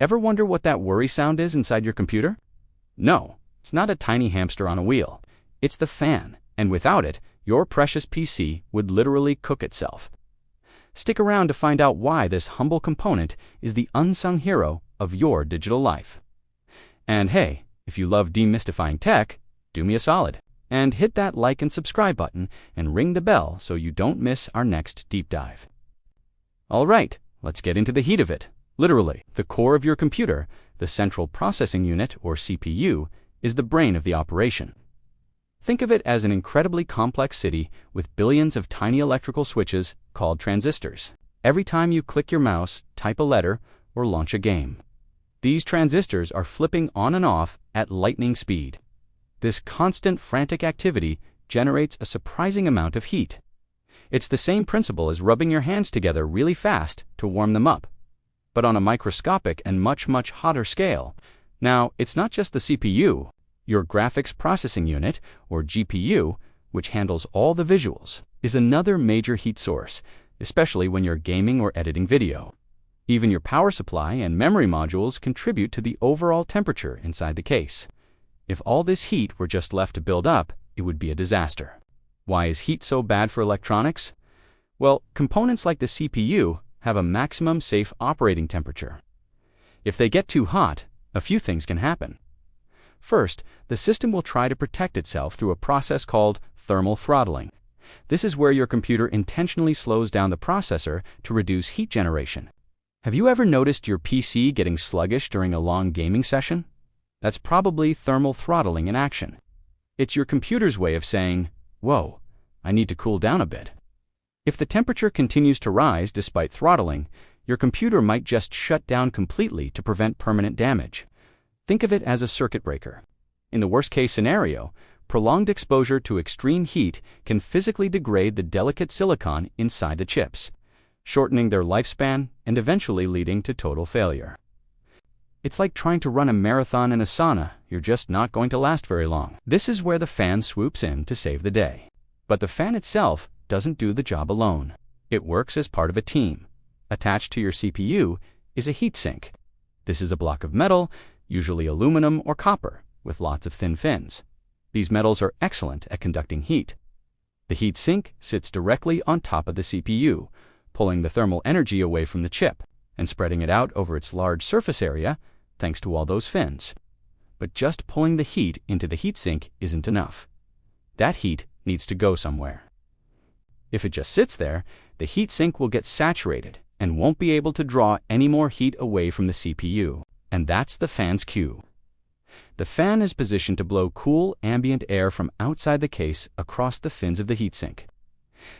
Ever wonder what that worry sound is inside your computer? No, it's not a tiny hamster on a wheel. It's the fan, and without it, your precious PC would literally cook itself. Stick around to find out why this humble component is the unsung hero of your digital life. And hey, if you love demystifying tech, do me a solid and hit that like and subscribe button and ring the bell so you don't miss our next deep dive. All right, let's get into the heat of it. Literally, the core of your computer, the central processing unit, or CPU, is the brain of the operation. Think of it as an incredibly complex city with billions of tiny electrical switches called transistors. Every time you click your mouse, type a letter, or launch a game, these transistors are flipping on and off at lightning speed. This constant frantic activity generates a surprising amount of heat. It's the same principle as rubbing your hands together really fast to warm them up, but on a microscopic and much hotter scale. Now, it's not just the CPU. Your graphics processing unit, or GPU, which handles all the visuals, is another major heat source, especially when you're gaming or editing video. Even your power supply and memory modules contribute to the overall temperature inside the case. If all this heat were just left to build up, it would be a disaster. Why is heat so bad for electronics? Well, components like the CPU have a maximum safe operating temperature. If they get too hot, a few things can happen. First, the system will try to protect itself through a process called thermal throttling. This is where your computer intentionally slows down the processor to reduce heat generation. Have you ever noticed your PC getting sluggish during a long gaming session? That's probably thermal throttling in action. It's your computer's way of saying, "Whoa, I need to cool down a bit." If the temperature continues to rise despite throttling, your computer might just shut down completely to prevent permanent damage. Think of it as a circuit breaker. In the worst-case scenario, prolonged exposure to extreme heat can physically degrade the delicate silicon inside the chips, shortening their lifespan and eventually leading to total failure. It's like trying to run a marathon in a sauna. You're just not going to last very long. This is where the fan swoops in to save the day. But the fan itself doesn't do the job alone. It works as part of a team. Attached to your CPU is a heatsink. This is a block of metal, usually aluminum or copper, with lots of thin fins. These metals are excellent at conducting heat. The heatsink sits directly on top of the CPU, pulling the thermal energy away from the chip and spreading it out over its large surface area thanks to all those fins. But just pulling the heat into the heatsink isn't enough. That heat needs to go somewhere. If it just sits there, the heatsink will get saturated and won't be able to draw any more heat away from the CPU. And that's the fan's cue. The fan is positioned to blow cool ambient air from outside the case across the fins of the heatsink.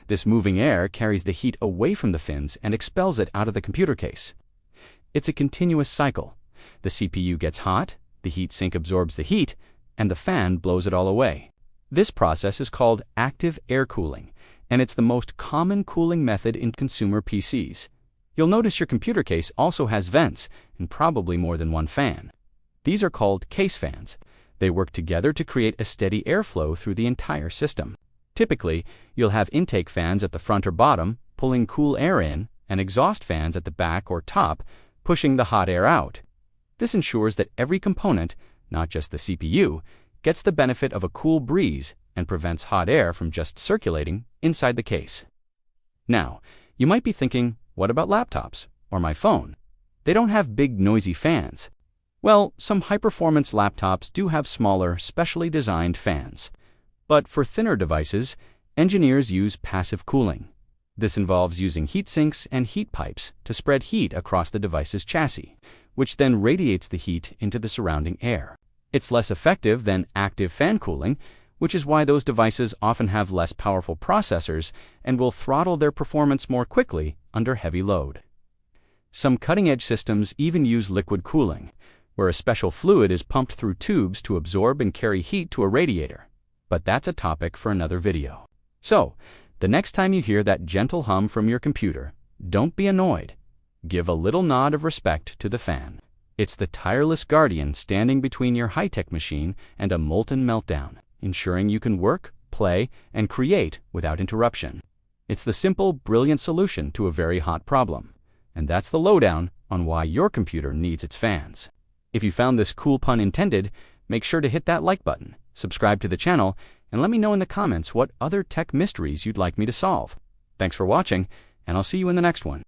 This moving air carries the heat away from the fins and expels it out of the computer case. It's a continuous cycle. The CPU gets hot, the heatsink absorbs the heat, and the fan blows it all away. This process is called active air cooling, and it's the most common cooling method in consumer PCs. You'll notice your computer case also has vents and probably more than one fan. These are called case fans. They work together to create a steady airflow through the entire system. Typically, you'll have intake fans at the front or bottom, pulling cool air in, and exhaust fans at the back or top, pushing the hot air out. This ensures that every component, not just the CPU, gets the benefit of a cool breeze and prevents hot air from just circulating inside the case. Now, you might be thinking, what about laptops or my phone? They don't have big noisy fans. Well, some high-performance laptops do have smaller, specially designed fans. But for thinner devices, engineers use passive cooling. This involves using heat sinks and heat pipes to spread heat across the device's chassis, which then radiates the heat into the surrounding air. It's less effective than active fan cooling, which is why those devices often have less powerful processors and will throttle their performance more quickly under heavy load. Some cutting-edge systems even use liquid cooling, where a special fluid is pumped through tubes to absorb and carry heat to a radiator. But that's a topic for another video. So, the next time you hear that gentle hum from your computer, don't be annoyed. Give a little nod of respect to the fan. It's the tireless guardian standing between your high-tech machine and a molten meltdown, ensuring you can work, play, and create without interruption. It's the simple, brilliant solution to a very hot problem. And that's the lowdown on why your computer needs its fans. If you found this cool pun intended, make sure to hit that like button, subscribe to the channel, and let me know in the comments what other tech mysteries you'd like me to solve. Thanks for watching, and I'll see you in the next one.